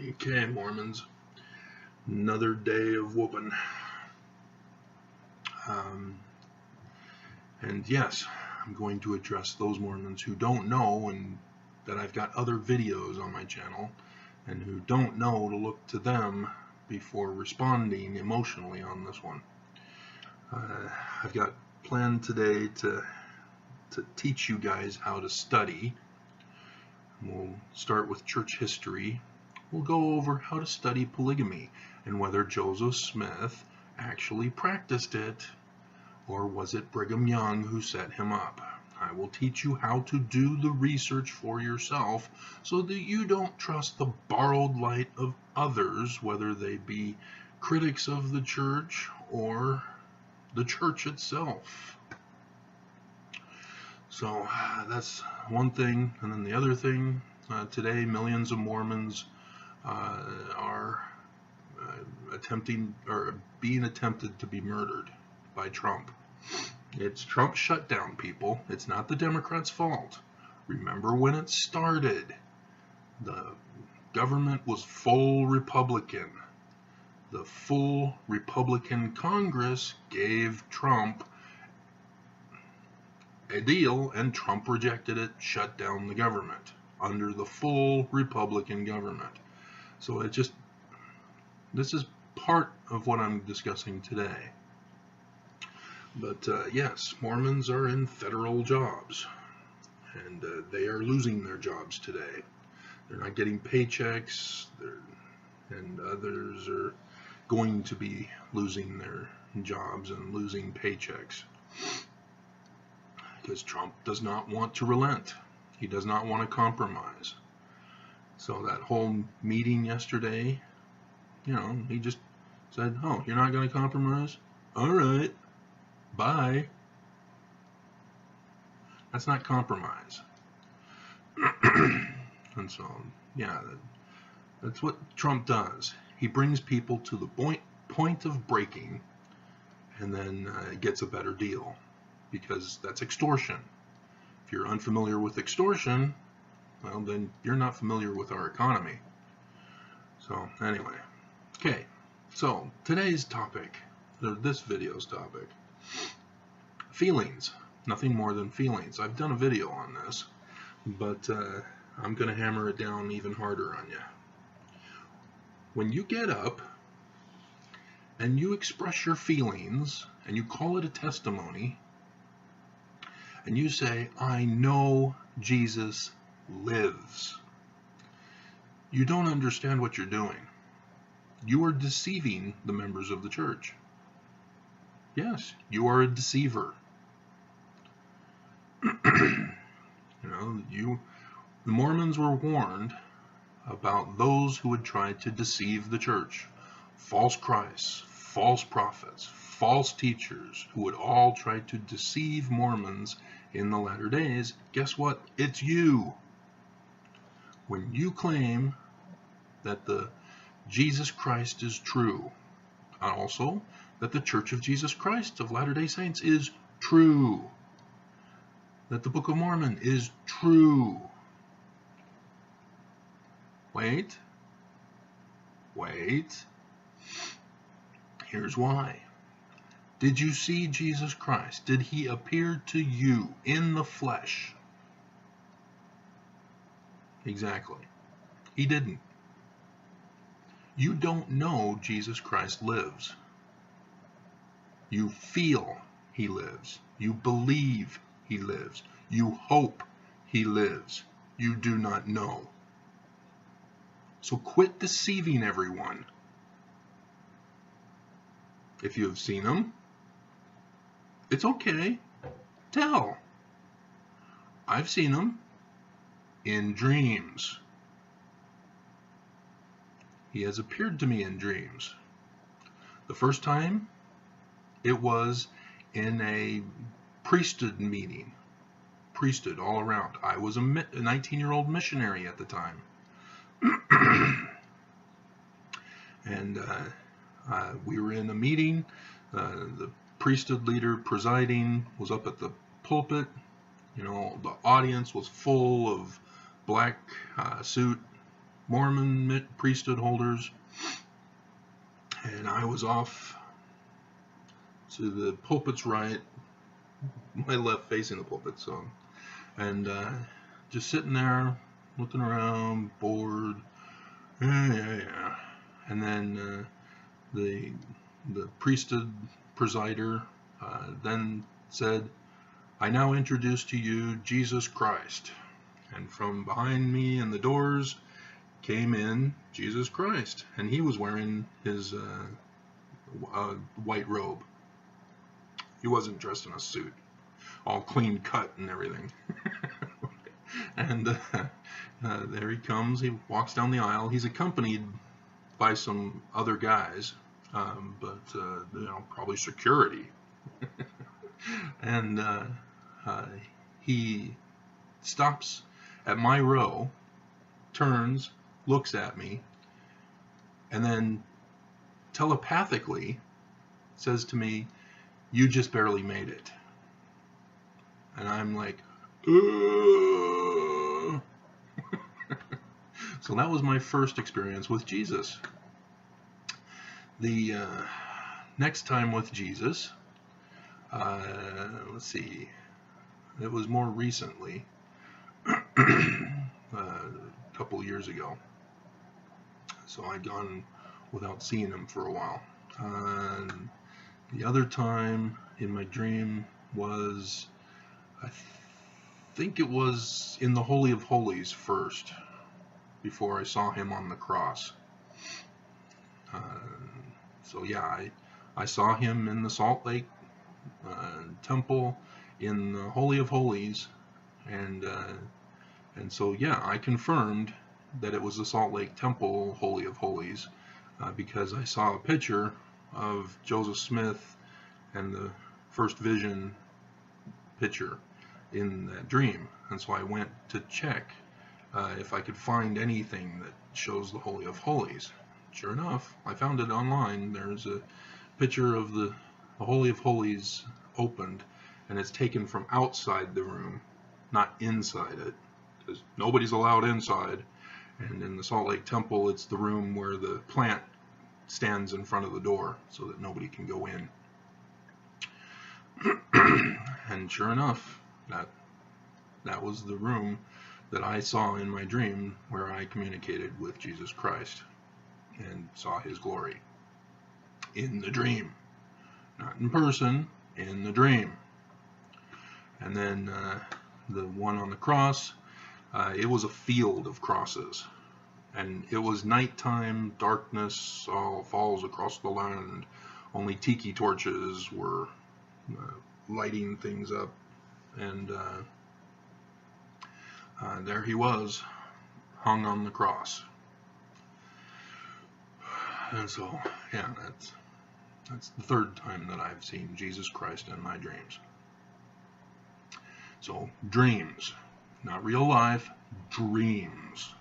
Okay, Mormons, another day of whooping. And yes, I'm going to address those Mormons who don't know, and that I've got other videos on my channel, and who don't know to look to them before responding emotionally on this one. I've got planned today to teach you guys how to study. We'll start with church history. We'll go over how to study polygamy and whether Joseph Smith actually practiced it, or was it Brigham Young who set him up. I will teach you how to do the research for yourself so that you don't trust the borrowed light of others, whether they be critics of the church or the church itself. So that's one thing. And then the other thing, today millions of Mormons are being attempted to be murdered by Trump. It's Trump's shutdown, people. It's not the Democrats' fault. Remember when it started, the government was full Republican. The full Republican Congress gave Trump a deal, and Trump rejected it, shut down the government under the full Republican government. So this is part of what I'm discussing today. But yes, Mormons are in federal jobs, and they are losing their jobs today. They're not getting paychecks, and others are going to be losing their jobs and losing paychecks, because Trump does not want to relent. He does not want to compromise. So that whole meeting yesterday, he just said, "Oh, you're not going to compromise? All right, bye." That's not compromise. And so, yeah, that's what Trump does. He brings people to the point of breaking, and then gets a better deal, because that's extortion. If you're unfamiliar with extortion, well, then you're not familiar with our economy. So anyway, okay, so today's topic, this video's topic, feelings. Nothing more than feelings. I've done a video on this, but I'm going to hammer it down even harder on you. When you get up and you express your feelings and you call it a testimony, and you say, "I know Jesus lives," you don't understand what you're doing. You are deceiving the members of the church. Yes, you are a deceiver. The Mormons were warned about those who would try to deceive the church. False Christs, false prophets, false teachers who would all try to deceive Mormons in the latter days. Guess what? It's you. When you claim that the Jesus Christ is true, and also that the Church of Jesus Christ of Latter-day Saints is true, that the Book of Mormon is true. Wait. Here's why. Did you see Jesus Christ? Did he appear to you in the flesh? Exactly. He didn't. You don't know Jesus Christ lives. You feel he lives. You believe he lives. You hope he lives. You do not know. So quit deceiving everyone. If you have seen him, it's okay. Tell. I've seen him in dreams. He has appeared to me in dreams. The first time, it was in a priesthood meeting. Priesthood all around. I was a 19-year-old missionary at the time. And we were in a meeting. The priesthood leader presiding was up at the pulpit. The audience was full of black suit Mormon priesthood holders, and I was off to the pulpit's right, my left facing the pulpit, so, and just sitting there, looking around, bored, yeah. And then the priesthood presider then said, "I now introduce to you Jesus Christ." And from behind me in the doors came in Jesus Christ, and he was wearing his white robe. He wasn't dressed in a suit, all clean cut and everything. And there he comes. He walks down the aisle. He's accompanied by some other guys, but probably security. And he stops at my row, turns, looks at me, and then telepathically says to me, "You just barely made it." And I'm like, ugh. So that was my first experience with Jesus. The next time with Jesus, let's see, it was more recently, a couple of years ago. So I'd gone without seeing him for a while. The other time in my dream was, I think it was in the Holy of Holies first, before I saw him on the cross. So yeah, I saw him in the Salt Lake temple in the Holy of Holies, and so yeah, I confirmed that it was the Salt Lake Temple Holy of Holies because I saw a picture of Joseph Smith and the first vision picture in that dream, and so I went to check if I could find anything that shows the Holy of Holies. Sure enough, I found it online. There's a picture of the Holy of Holies opened, and it's taken from outside the room, not inside it, because nobody's allowed inside. And in the Salt Lake Temple, it's the room where the plant stands in front of the door so that nobody can go in. And sure enough, that was the room that I saw in my dream where I communicated with Jesus Christ and saw his glory in the dream, not in person, in the dream. And then the one on the cross, it was a field of crosses, and it was nighttime, darkness all falls across the land. Only tiki torches were lighting things up, and there he was, hung on the cross. And so, yeah, that's the third time that I've seen Jesus Christ in my dreams. So, dreams, not real life, dreams.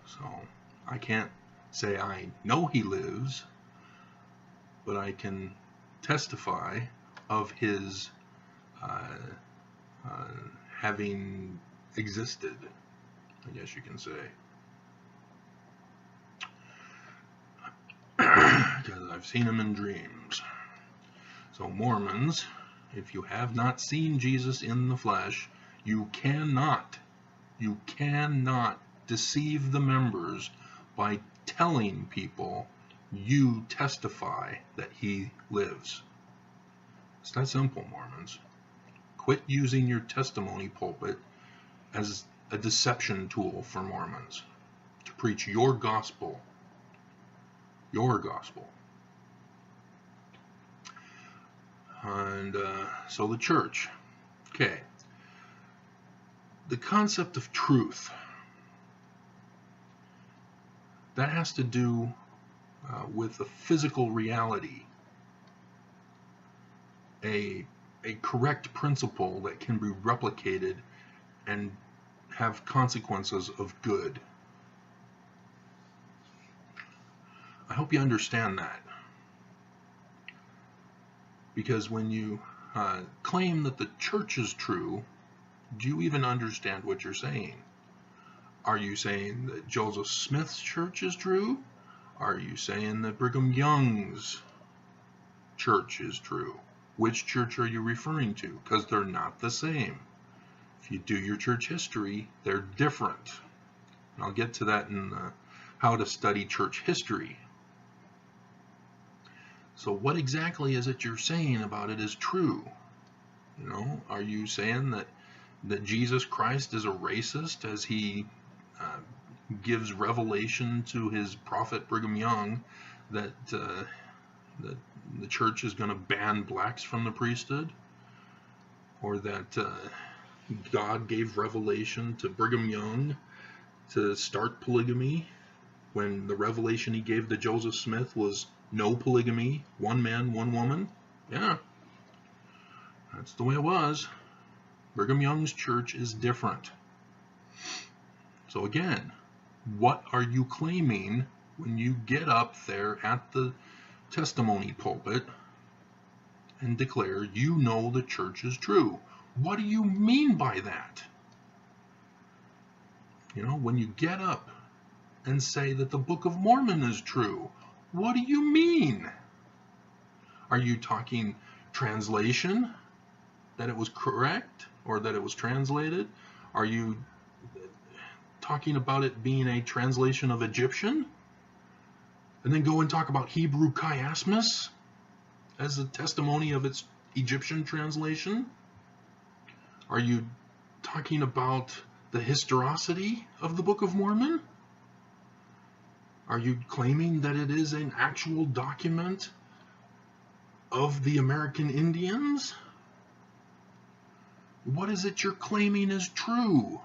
So, I can't say I know he lives, but I can testify of his having existed, I guess you can say. Because I've seen him in dreams. So Mormons, if you have not seen Jesus in the flesh, you cannot deceive the members by telling people you testify that he lives. It's that simple, Mormons. Quit using your testimony pulpit as a deception tool for Mormons to preach your gospel. Your gospel. And so the church. Okay. The concept of truth. That has to do with a physical reality. A correct principle that can be replicated and have consequences of good. I hope you understand that. Because when you claim that the church is true, do you even understand what you're saying? Are you saying that Joseph Smith's church is true? Are you saying that Brigham Young's church is true? Which church are you referring to? Because they're not the same. If you do your church history, they're different. And I'll get to that in how to study church history. So what exactly is it you're saying about it is true? You know, are you saying that Jesus Christ is a racist as he gives revelation to his prophet Brigham Young that that the church is going to ban blacks from the priesthood? Or that God gave revelation to Brigham Young to start polygamy when the revelation he gave to Joseph Smith was no polygamy, one man, one woman? Yeah, that's the way it was. Brigham Young's church is different. So again, what are you claiming when you get up there at the testimony pulpit and declare you know the church is true? What do you mean by that? You know, when you get up and say that the Book of Mormon is true, what do you mean? Are you talking translation, that it was correct or that it was translated? Are you talking about it being a translation of Egyptian? And then go and talk about Hebrew chiasmus as a testimony of its Egyptian translation? Are you talking about the historicity of the Book of Mormon? Are you claiming that it is an actual document of the American Indians? What is it you're claiming is true?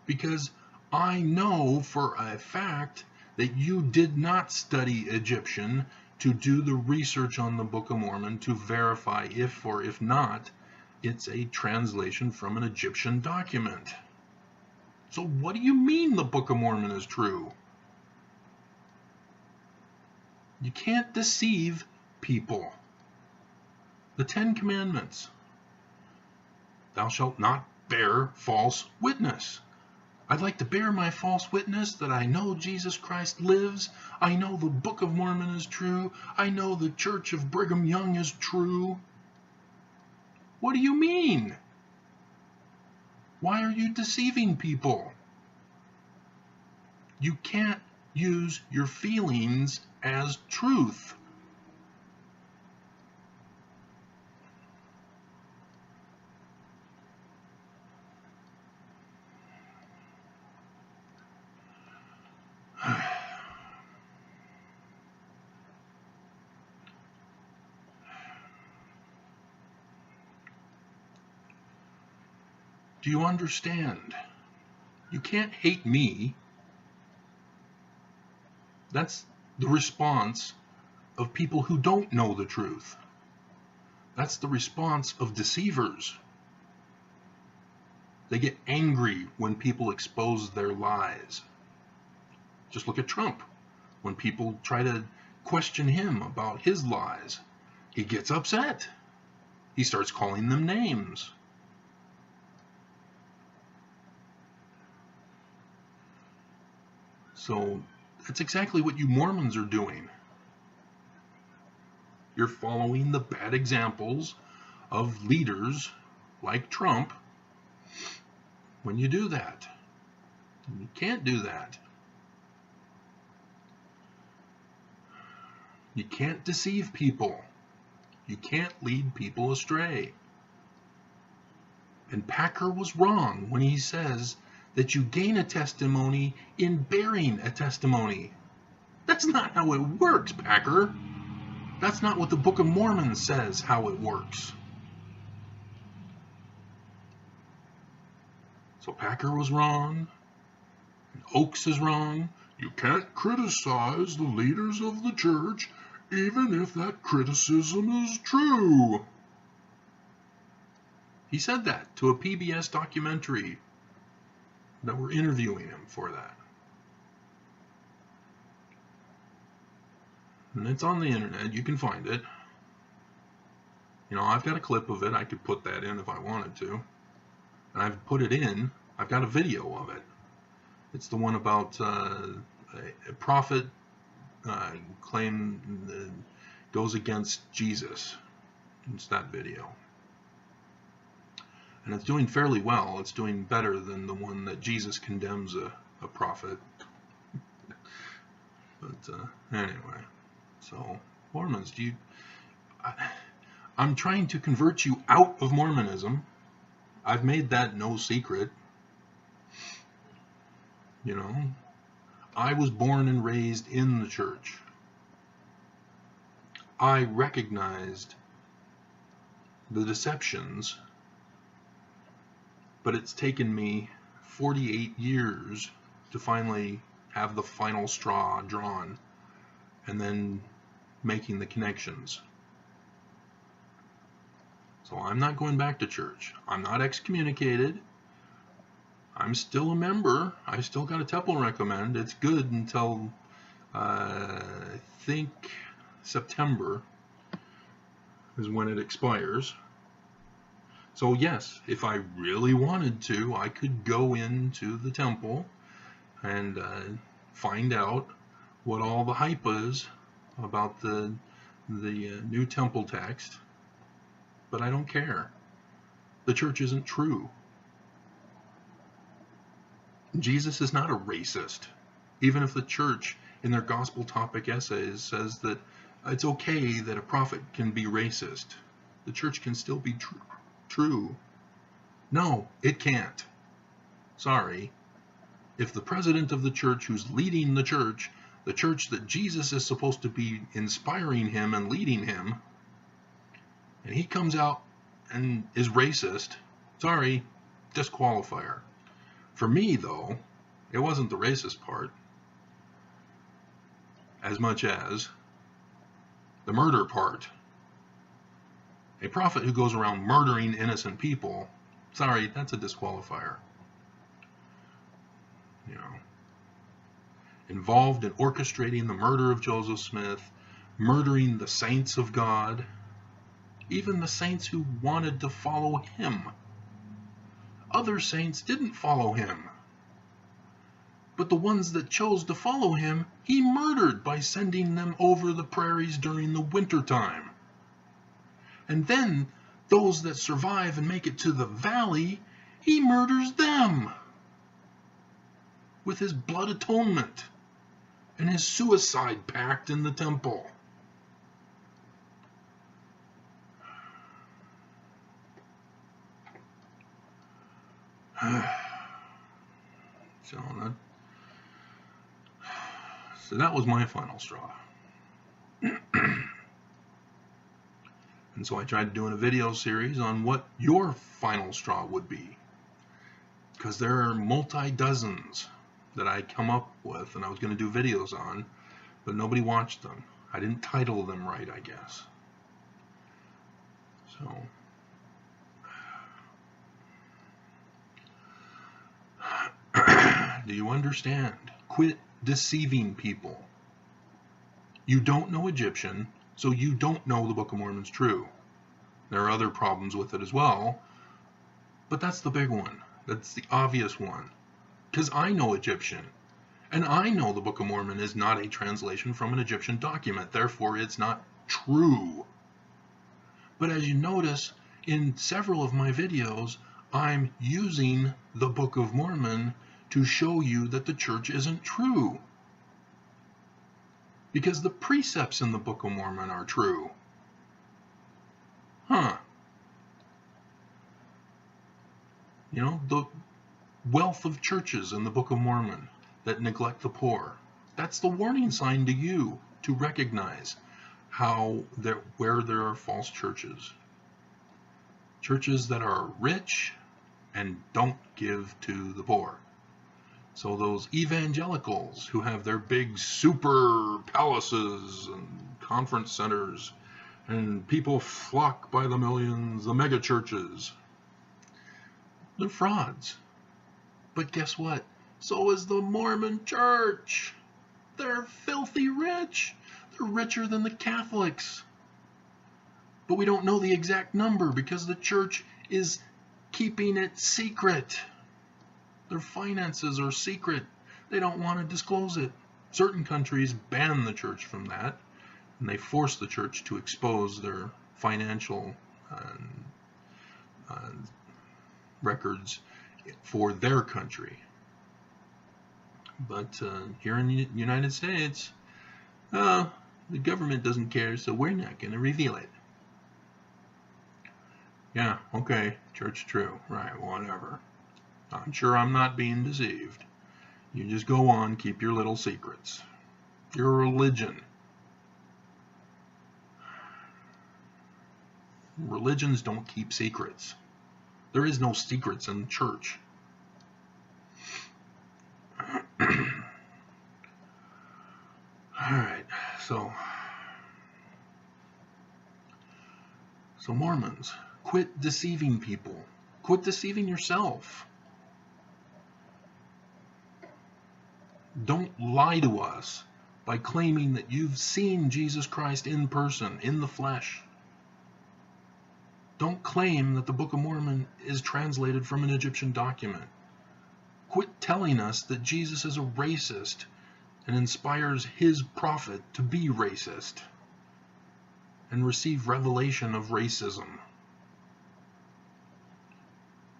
Because I know for a fact that you did not study Egyptian to do the research on the Book of Mormon to verify if or if not it's a translation from an Egyptian document. So what do you mean the Book of Mormon is true? You can't deceive people. The 10 Commandments. Thou shalt not bear false witness. I'd like to bear my false witness that I know Jesus Christ lives. I know the Book of Mormon is true. I know the Church of Brigham Young is true. What do you mean? Why are you deceiving people? You can't use your feelings as truth. Do you understand? You can't hate me. That's the response of people who don't know the truth. That's the response of deceivers. They get angry when people expose their lies. Just look at Trump. When people try to question him about his lies, he gets upset. He starts calling them names. So that's exactly what you Mormons are doing. You're following the bad examples of leaders like Trump when you do that. You can't do that. You can't deceive people. You can't lead people astray. And Packer was wrong when he says that you gain a testimony in bearing a testimony. That's not how it works, Packer. That's not what the Book of Mormon says how it works. So Packer was wrong, and Oakes is wrong. You can't criticize the leaders of the church even if that criticism is true. He said that to a PBS documentary that we're interviewing him for that. And it's on the internet. You can find it. You know, I've got a clip of it. I could put that in if I wanted to. And I've put it in. I've got a video of it. It's the one about a prophet goes against Jesus. It's that video. And it's doing fairly well. It's doing better than the one that Jesus condemns a prophet. But anyway, so Mormons, I'm trying to convert you out of Mormonism. I've made that no secret. You know, I was born and raised in the church. I recognized the deceptions, but it's taken me 48 years to finally have the final straw drawn and then making the connections. So I'm not going back to church. I'm not excommunicated. I'm still a member. I still got a temple recommend. It's good until I think September is when it expires. So yes, if I really wanted to, I could go into the temple and find out what all the hype is about the new temple text. But I don't care. The church isn't true. Jesus is not a racist. Even if the church, in their gospel topic essays, says that it's okay that a prophet can be racist, the church can still be true. No, it can't. Sorry. If the president of the church who's leading the church that Jesus is supposed to be inspiring him and leading him, and he comes out and is racist, sorry, disqualifier. For me, though, it wasn't the racist part as much as the murder part. A prophet who goes around murdering innocent people, sorry, that's a disqualifier. You know, involved in orchestrating the murder of Joseph Smith, murdering the saints of God, even the saints who wanted to follow him. Other saints didn't follow him. But the ones that chose to follow him, he murdered by sending them over the prairies during the winter time. And then those that survive and make it to the valley, he murders them with his blood atonement and his suicide pact in the temple. So that was my final straw. And so I tried doing a video series on what your final straw would be. Because there are multi-dozens that I come up with and I was going to do videos on, but nobody watched them. I didn't title them right, I guess. So do you understand? Quit deceiving people. You don't know Egyptian, so you don't know the Book of Mormon's true. There are other problems with it as well, but that's the big one. That's the obvious one. Because I know Egyptian, and I know the Book of Mormon is not a translation from an Egyptian document, therefore it's not true. But as you notice, in several of my videos, I'm using the Book of Mormon to show you that the church isn't true. Because the precepts in the Book of Mormon are true. You know, the wealth of churches in the Book of Mormon that neglect the poor. That's the warning sign to you to recognize where there are false churches. Churches that are rich and don't give to the poor. So those evangelicals who have their big super palaces and conference centers and people flock by the millions, the mega churches, they're frauds. But guess what? So is the Mormon church. They're filthy rich. They're richer than the Catholics. But we don't know the exact number because the church is keeping it secret. Their finances are secret. They don't want to disclose it. Certain countries ban the church from that, and they force the church to expose their financial records for their country. But here in the United States, the government doesn't care, so we're not going to reveal it. Yeah, okay, church true, right, whatever. I'm sure I'm not being deceived. You just go on, keep your little secrets. Your religion. Religions don't keep secrets. There is no secrets in the church. Alright, so Mormons, quit deceiving people. Quit deceiving yourself. Don't lie to us by claiming that you've seen Jesus Christ in person, in the flesh. Don't claim that the Book of Mormon is translated from an Egyptian document. Quit telling us that Jesus is a racist and inspires his prophet to be racist and receive revelation of racism.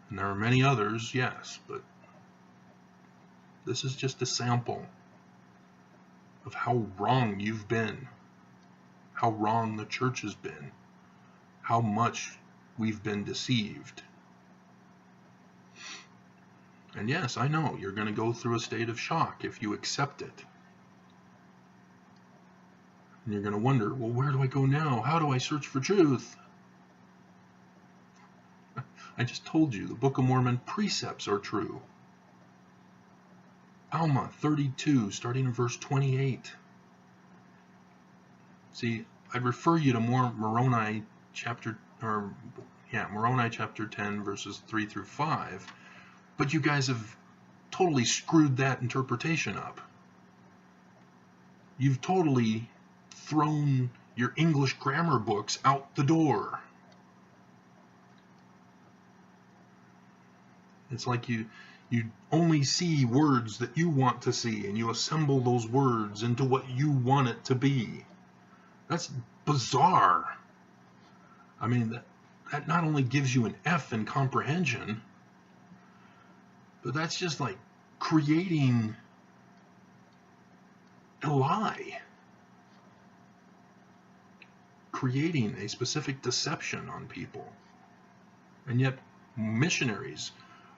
And there are many others, yes, but this is just a sample of how wrong you've been, how wrong the church has been, how much we've been deceived. And yes, I know you're going to go through a state of shock if you accept it. And you're going to wonder, well, where do I go now? How do I search for truth? I just told you the Book of Mormon precepts are true. Alma 32, starting in verse 28. See, I'd refer you to Moroni chapter 10, verses 3 through 5, but you guys have totally screwed that interpretation up. You've totally thrown your English grammar books out the door. It's like you only see words that you want to see, and you assemble those words into what you want it to be. That's bizarre. I mean, that not only gives you an F in comprehension, but that's just like creating a lie. Creating a specific deception on people. And yet missionaries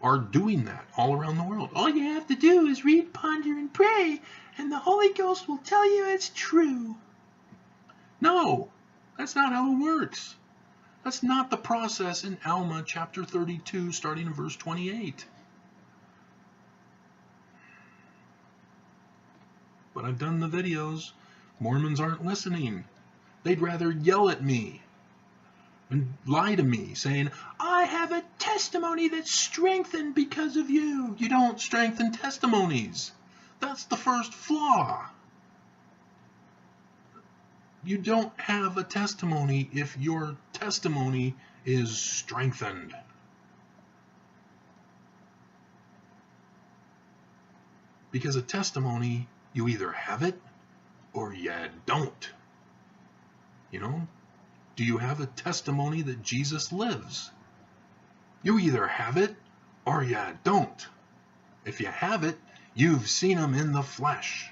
are doing that all around the world. All you have to do is read, ponder, and pray, and the Holy Ghost will tell you it's true. No, that's not how it works. That's not the process in Alma chapter 32, starting in verse 28. But I've done the videos. Mormons aren't listening. They'd rather yell at me and lie to me, saying, I have a testimony that's strengthened because of you. You don't strengthen testimonies. That's the first flaw. You don't have a testimony if your testimony is strengthened. Because a testimony, you either have it or you don't. You know? Do you have a testimony that Jesus lives? You either have it or you don't. If you have it, you've seen him in the flesh.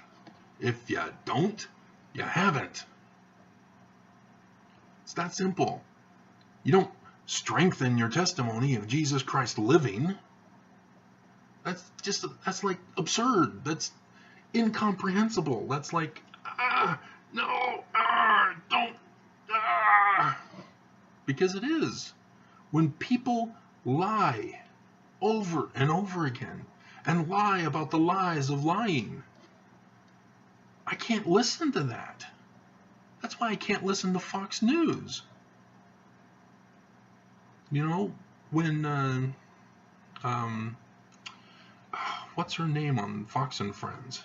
If you don't, you haven't. It's that simple. You don't strengthen your testimony of Jesus Christ living. That's like absurd. That's incomprehensible. That's like, don't. Because it is. When people lie over and over again and lie about the lies of lying, I can't listen to that. That's why I can't listen to Fox News. You know, when what's her name on Fox and Friends?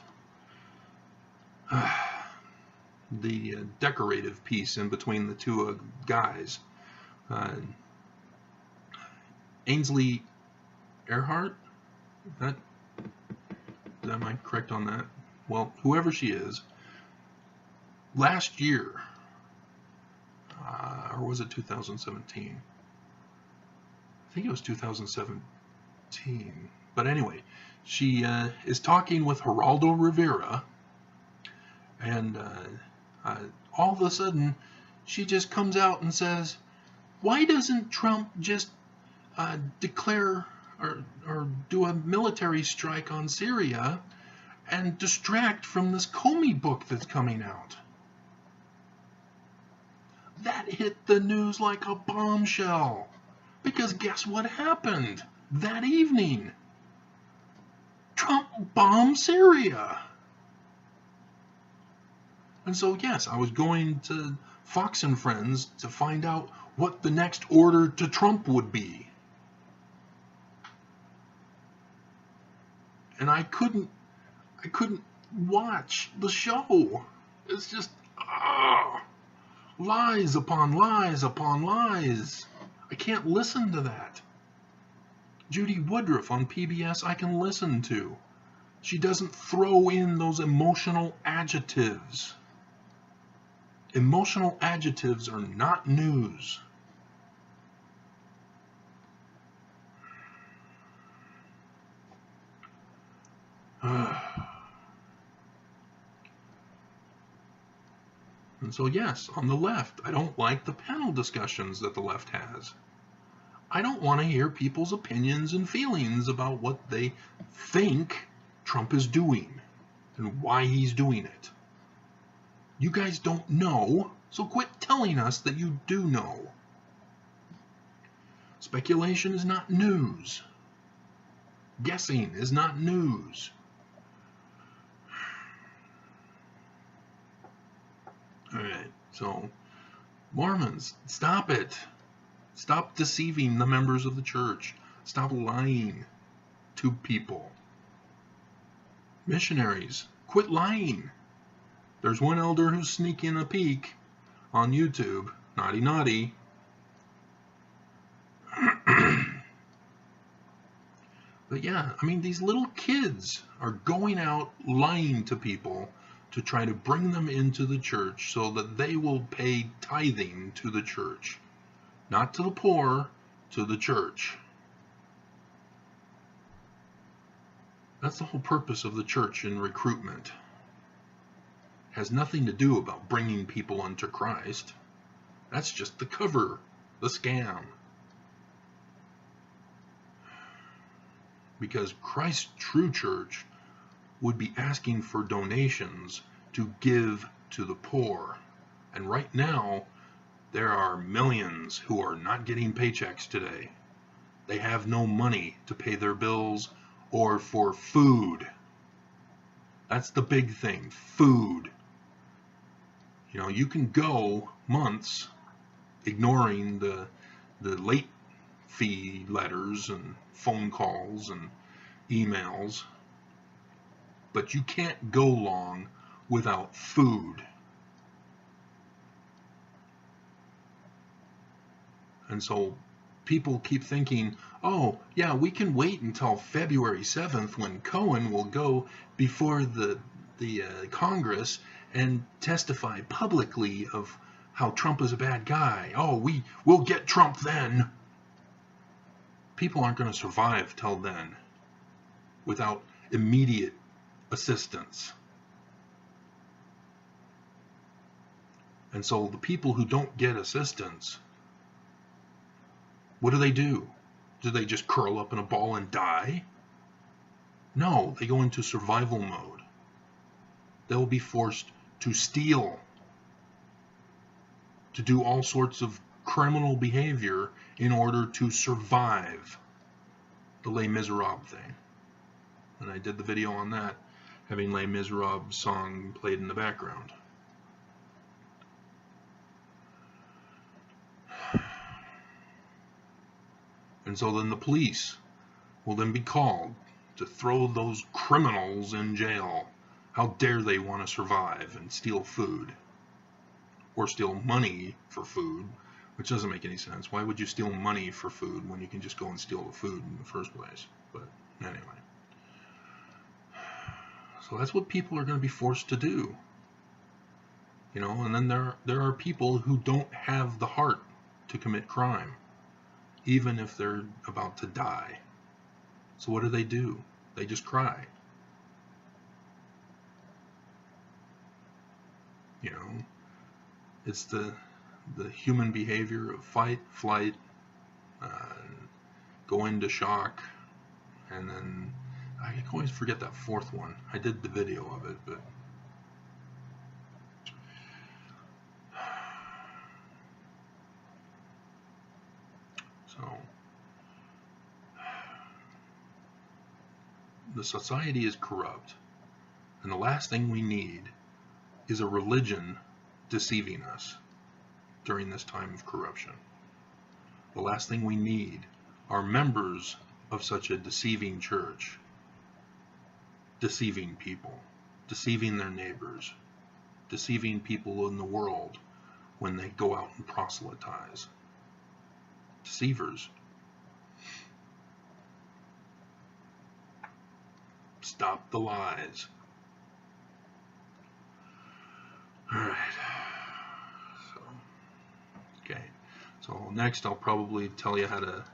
The decorative piece in between the two guys. Ainsley Earhart? Am I correct on that? Well, whoever she is, last year, or was it 2017? I think it was 2017. But anyway, she is talking with Geraldo Rivera, and all of a sudden, she just comes out and says, why doesn't Trump just declare or do a military strike on Syria and distract from this Comey book that's coming out? That hit the news like a bombshell. Because guess what happened that evening? Trump bombed Syria. And so, yes, I was going to Fox and Friends to find out what the next order to Trump would be. And I couldn't watch the show. It's just lies upon lies upon lies. I can't listen to that. Judy Woodruff on PBS I can listen to. She doesn't throw in those emotional adjectives. Emotional adjectives are not news. And so yes, on the left, I don't like the panel discussions that the left has. I don't want to hear people's opinions and feelings about what they think Trump is doing and why he's doing it. You guys don't know, so quit telling us that you do know. Speculation is not news. Guessing is not news. Alright, so Mormons, stop it. Stop deceiving the members of the church. Stop lying to people. Missionaries, quit lying. There's one elder who's sneaking a peek on YouTube. Naughty, naughty. But yeah, I mean, these little kids are going out lying to people to try to bring them into the church so that they will pay tithing to the church. Not to the poor, to the church. That's the whole purpose of the church in recruitment. It has nothing to do about bringing people unto Christ. That's just the cover, the scam. Because Christ's true church would be asking for donations to give to the poor. And right now, there are millions who are not getting paychecks today. They have no money to pay their bills or for food. That's the big thing, food. You know, you can go months ignoring the late fee letters and phone calls and emails, but you can't go long without food. And so people keep thinking, oh, yeah, we can wait until February 7th when Cohen will go before the Congress and testify publicly of how Trump is a bad guy. Oh, we'll get Trump then. People aren't going to survive till then without immediate assistance. And so the people who don't get assistance, what do? Do they just curl up in a ball and die? No, they go into survival mode. They'll be forced to steal, to do all sorts of criminal behavior in order to survive. The Les Miserables thing. And I did the video on that, having Les Miserables song played in the background. And so then the police will then be called to throw those criminals in jail. How dare they want to survive and steal food? Or steal money for food, which doesn't make any sense. Why would you steal money for food when you can just go and steal the food in the first place? But anyway. So that's what people are going to be forced to do. You know, and then there are people who don't have the heart to commit crime, even if they're about to die. So what do? They just cry. You know, it's the human behavior of fight, flight, go into shock, and then I always forget that fourth one. I did the video of it, but so the society is corrupt, and the last thing we need is a religion deceiving us during this time of corruption. The last thing we need are members of such a deceiving church, deceiving people, deceiving their neighbors, deceiving people in the world when they go out and proselytize. Deceivers. Stop the lies. Alright. Okay. So next I'll probably tell you how to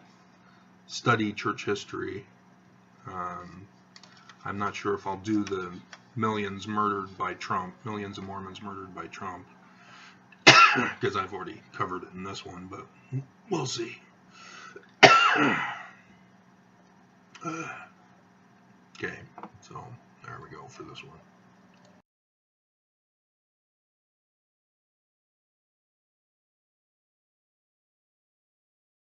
study church history. I'm not sure if I'll do the millions murdered by Trump, millions of Mormons murdered by Trump, because I've already covered it in this one, but we'll see. Okay, so there we go for this one.